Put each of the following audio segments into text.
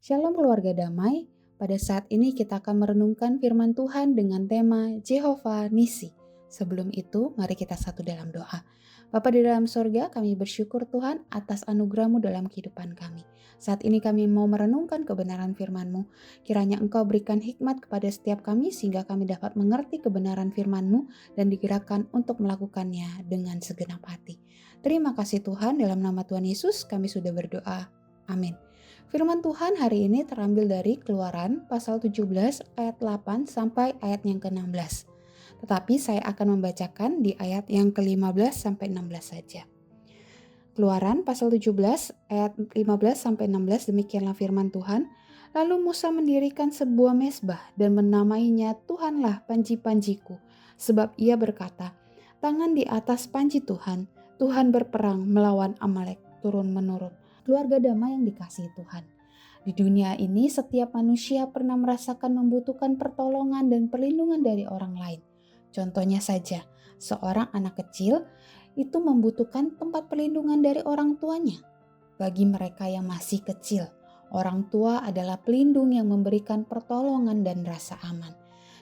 Shalom keluarga damai, pada saat ini kita akan merenungkan firman Tuhan dengan tema Jehovah Nisi. Sebelum itu, mari kita satu dalam doa. Bapa di dalam sorga, kami bersyukur Tuhan atas anugerah-Mu dalam kehidupan kami. Saat ini kami mau merenungkan kebenaran firman-Mu. Kiranya Engkau berikan hikmat kepada setiap kami sehingga kami dapat mengerti kebenaran firman-Mu dan digerakkan untuk melakukannya dengan segenap hati. Terima kasih Tuhan, dalam nama Tuhan Yesus kami sudah berdoa. Amin. Firman Tuhan hari ini terambil dari Keluaran pasal 17 ayat 8 sampai ayat yang ke-16. Tetapi saya akan membacakan di ayat yang ke-15 sampai 16 saja. Keluaran pasal 17 ayat 15 sampai 16, demikianlah firman Tuhan. Lalu Musa mendirikan sebuah mezbah dan menamainya Tuhanlah panji-panjiku, sebab ia berkata, tangan di atas panji Tuhan, Tuhan berperang melawan Amalek turun-menurun. Keluarga damai yang dikasihi Tuhan. Di dunia ini setiap manusia pernah merasakan membutuhkan pertolongan dan perlindungan dari orang lain. Contohnya saja, seorang anak kecil itu membutuhkan tempat perlindungan dari orang tuanya. Bagi mereka yang masih kecil, orang tua adalah pelindung yang memberikan pertolongan dan rasa aman.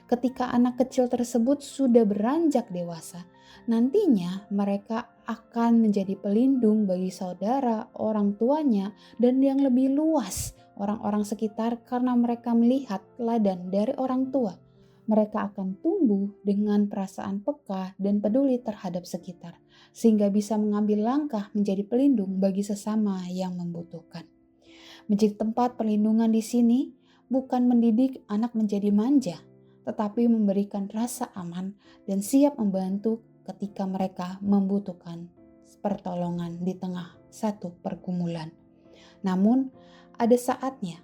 Ketika anak kecil tersebut sudah beranjak dewasa, nantinya mereka akan menjadi pelindung bagi saudara, orang tuanya, dan yang lebih luas, orang-orang sekitar karena mereka melihat teladan dari orang tua. Mereka akan tumbuh dengan perasaan peka dan peduli terhadap sekitar, sehingga bisa mengambil langkah menjadi pelindung bagi sesama yang membutuhkan. Menjadi tempat perlindungan di sini bukan mendidik anak menjadi manja, tetapi memberikan rasa aman dan siap membantu ketika mereka membutuhkan pertolongan di tengah satu pergumulan. Namun, ada saatnya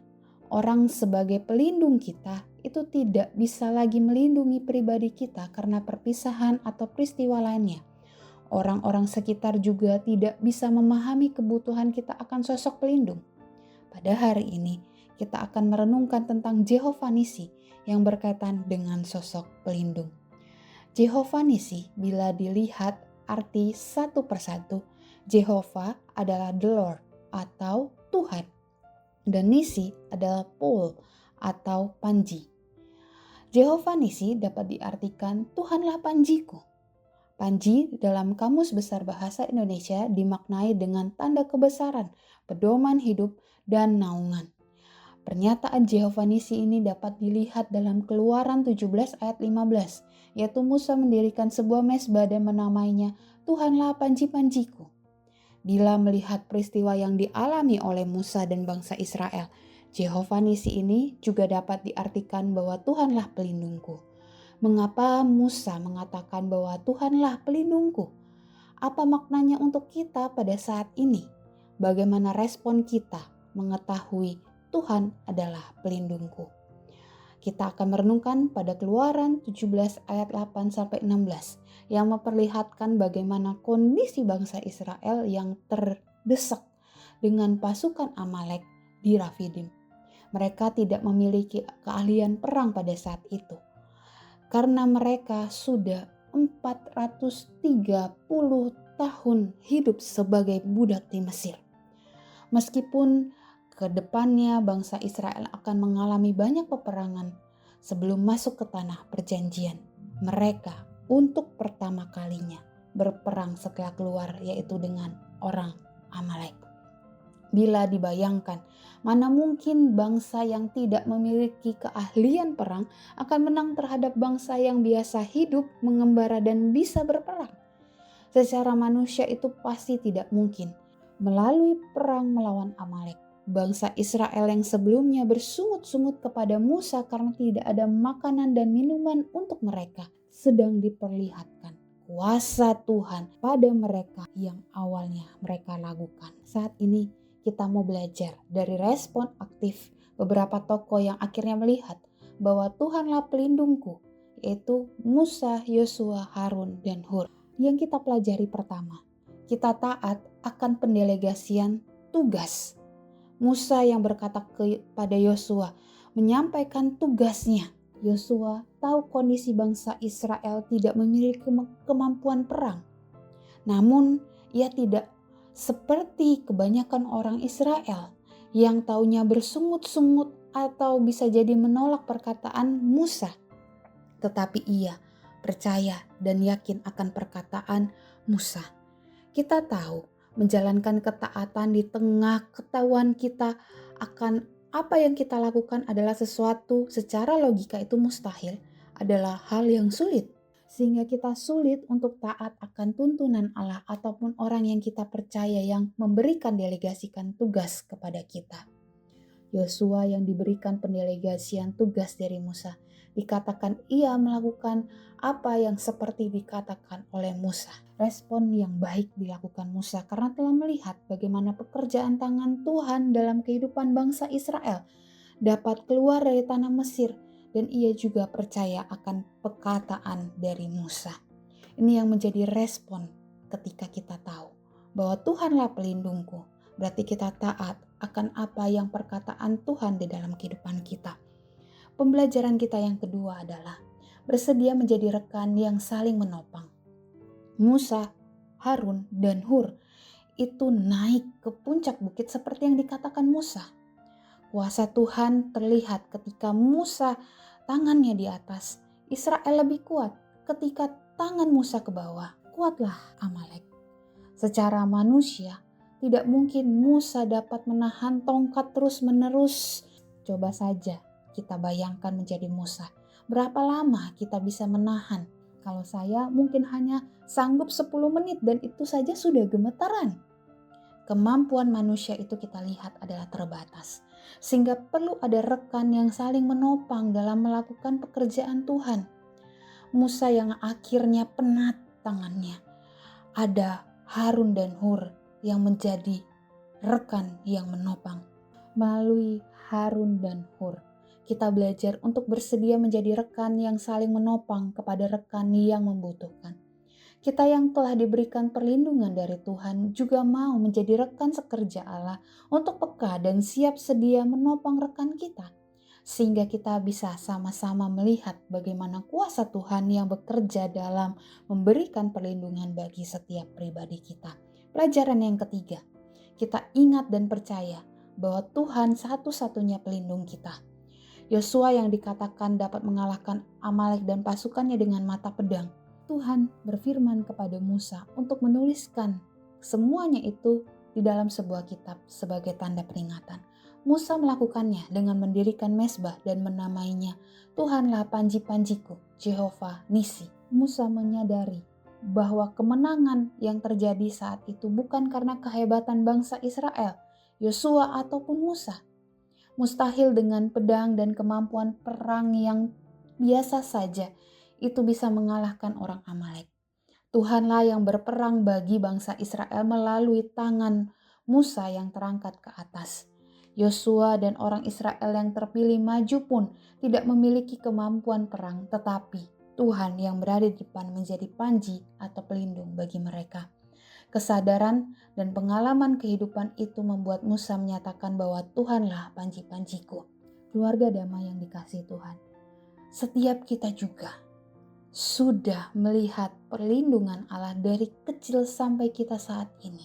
orang sebagai pelindung kita itu tidak bisa lagi melindungi pribadi kita karena perpisahan atau peristiwa lainnya. Orang-orang sekitar juga tidak bisa memahami kebutuhan kita akan sosok pelindung. Pada hari ini, kita akan merenungkan tentang Jehovah Nisi yang berkaitan dengan sosok pelindung. Jehovah Nisi, bila dilihat arti satu persatu, Jehovah adalah the Lord atau Tuhan, dan Nisi adalah pole atau panji. Jehovah Nisi dapat diartikan Tuhanlah panjiku. Panji dalam Kamus Besar Bahasa Indonesia dimaknai dengan tanda kebesaran, pedoman hidup, dan naungan. Pernyataan Jehovah Nisi ini dapat dilihat dalam Keluaran 17 ayat 15, yaitu Musa mendirikan sebuah mezbah dan menamainya Tuhanlah panji-panjiku. Bila melihat peristiwa yang dialami oleh Musa dan bangsa Israel, Jehovah Nisi ini juga dapat diartikan bahwa Tuhanlah pelindungku. Mengapa Musa mengatakan bahwa Tuhanlah pelindungku? Apa maknanya untuk kita pada saat ini? Bagaimana respon kita mengetahui Tuhan adalah pelindungku? Kita akan merenungkan pada Keluaran 17 ayat 8 sampai 16 yang memperlihatkan bagaimana kondisi bangsa Israel yang terdesak dengan pasukan Amalek di Rafidim. Mereka tidak memiliki keahlian perang pada saat itu karena mereka sudah 430 tahun hidup sebagai budak di Mesir. Meskipun ke depannya bangsa Israel akan mengalami banyak peperangan sebelum masuk ke tanah perjanjian, mereka untuk pertama kalinya berperang setelah keluar, yaitu dengan orang Amalek. Bila dibayangkan, mana mungkin bangsa yang tidak memiliki keahlian perang akan menang terhadap bangsa yang biasa hidup, mengembara, dan bisa berperang? Secara manusia itu pasti tidak mungkin. Melalui perang melawan Amalek, bangsa Israel yang sebelumnya bersungut-sungut kepada Musa karena tidak ada makanan dan minuman untuk mereka, sedang diperlihatkan kuasa Tuhan pada mereka yang awalnya mereka lakukan. Saat ini kita mau belajar dari respon aktif beberapa tokoh yang akhirnya melihat bahwa Tuhanlah pelindungku, yaitu Musa, Yosua, Harun, dan Hur. Yang kita pelajari pertama, kita taat akan pendelegasian tugas. Musa yang berkata kepada Yosua menyampaikan tugasnya. Yosua tahu kondisi bangsa Israel tidak memiliki kemampuan perang. Namun ia tidak seperti kebanyakan orang Israel yang taunya bersungut-sungut atau bisa jadi menolak perkataan Musa. Tetapi ia percaya dan yakin akan perkataan Musa. Kita tahu menjalankan ketaatan di tengah ketahuan kita akan apa yang kita lakukan adalah sesuatu secara logika itu mustahil, adalah hal yang sulit. Sehingga kita sulit untuk taat akan tuntunan Allah ataupun orang yang kita percaya yang memberikan delegasikan tugas kepada kita. Yosua yang diberikan pendelegasian tugas dari Musa, dikatakan ia melakukan apa yang seperti dikatakan oleh Musa. Respon yang baik dilakukan Musa karena telah melihat bagaimana pekerjaan tangan Tuhan dalam kehidupan bangsa Israel dapat keluar dari tanah Mesir, dan ia juga percaya akan perkataan dari Musa. Ini yang menjadi respon ketika kita tahu bahwa Tuhanlah pelindungku. Berarti kita taat akan apa yang perkataan Tuhan di dalam kehidupan kita. Pembelajaran kita yang kedua adalah bersedia menjadi rekan yang saling menopang. Musa, Harun, dan Hur itu naik ke puncak bukit seperti yang dikatakan Musa. Kuasa Tuhan terlihat ketika Musa tangannya di atas. Israel lebih kuat. Ketika tangan Musa ke bawah, kuatlah Amalek. Secara manusia, tidak mungkin Musa dapat menahan tongkat terus-menerus. Coba saja kita bayangkan menjadi Musa. Berapa lama kita bisa menahan? Kalau saya mungkin hanya sanggup 10 menit dan itu saja sudah gemetaran. Kemampuan manusia itu kita lihat adalah terbatas. Sehingga perlu ada rekan yang saling menopang dalam melakukan pekerjaan Tuhan. Musa yang akhirnya penat tangannya. Ada Harun dan Hur yang menjadi rekan yang menopang. Melalui Harun dan Hur, kita belajar untuk bersedia menjadi rekan yang saling menopang kepada rekan yang membutuhkan. Kita yang telah diberikan perlindungan dari Tuhan juga mau menjadi rekan sekerja Allah untuk peka dan siap sedia menopang rekan kita. Sehingga kita bisa sama-sama melihat bagaimana kuasa Tuhan yang bekerja dalam memberikan perlindungan bagi setiap pribadi kita. Pelajaran yang ketiga, kita ingat dan percaya bahwa Tuhan satu-satunya pelindung kita. Yosua yang dikatakan dapat mengalahkan Amalek dan pasukannya dengan mata pedang. Tuhan berfirman kepada Musa untuk menuliskan semuanya itu di dalam sebuah kitab sebagai tanda peringatan. Musa melakukannya dengan mendirikan mezbah dan menamainya Tuhanlah panji-panjiku, Jehovah Nisi. Musa menyadari bahwa kemenangan yang terjadi saat itu bukan karena kehebatan bangsa Israel, Yosua ataupun Musa. Mustahil dengan pedang dan kemampuan perang yang biasa saja itu bisa mengalahkan orang Amalek. Tuhanlah yang berperang bagi bangsa Israel melalui tangan Musa yang terangkat ke atas. Yosua dan orang Israel yang terpilih maju pun tidak memiliki kemampuan perang, tetapi Tuhan yang berada di depan menjadi panji atau pelindung bagi mereka. Kesadaran dan pengalaman kehidupan itu membuat Musa menyatakan bahwa Tuhanlah panji-panjiku. Keluarga damai yang dikasihi Tuhan. Setiap kita juga sudah melihat perlindungan Allah dari kecil sampai kita saat ini.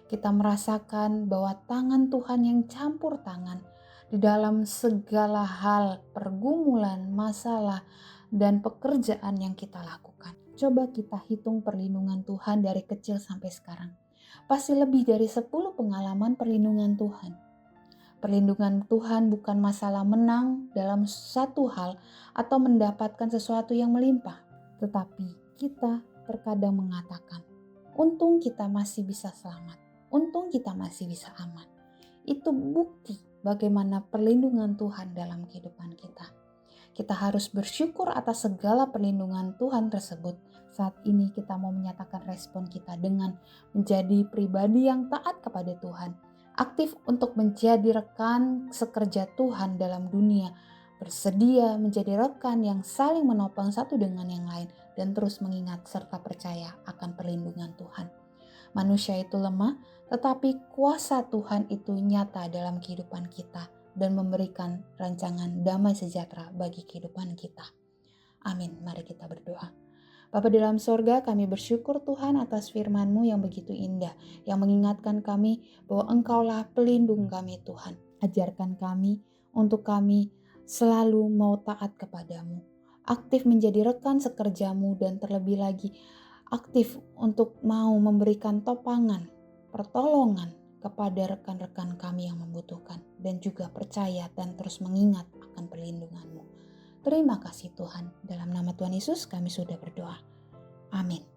Kita merasakan bahwa tangan Tuhan yang campur tangan di dalam segala hal, pergumulan, masalah, dan pekerjaan yang kita lakukan. Coba kita hitung perlindungan Tuhan dari kecil sampai sekarang. Pasti lebih dari 10 pengalaman perlindungan Tuhan. Perlindungan Tuhan bukan masalah menang dalam satu hal atau mendapatkan sesuatu yang melimpah. Tetapi kita terkadang mengatakan, untung kita masih bisa selamat. Untung kita masih bisa aman. Itu bukti bagaimana perlindungan Tuhan dalam kehidupan kita. Kita harus bersyukur atas segala perlindungan Tuhan tersebut. Saat ini kita mau menyatakan respon kita dengan menjadi pribadi yang taat kepada Tuhan. Aktif untuk menjadi rekan sekerja Tuhan dalam dunia. Bersedia menjadi rekan yang saling menopang satu dengan yang lain. Dan terus mengingat serta percaya akan perlindungan Tuhan. Manusia itu lemah, tetapi kuasa Tuhan itu nyata dalam kehidupan kita dan memberikan rancangan damai sejahtera bagi kehidupan kita. Amin. Mari kita berdoa. Bapa di dalam sorga, kami bersyukur Tuhan atas firman-Mu yang begitu indah, yang mengingatkan kami bahwa Engkaulah pelindung kami Tuhan. Ajarkan kami untuk kami selalu mau taat kepadamu, aktif menjadi rekan sekerjamu, dan terlebih lagi aktif untuk mau memberikan topangan, pertolongan kepada rekan-rekan kami yang membutuhkan, dan juga percaya dan terus mengingat akan perlindungan-Mu. Terima kasih Tuhan, dalam nama Tuhan Yesus kami sudah berdoa. Amin.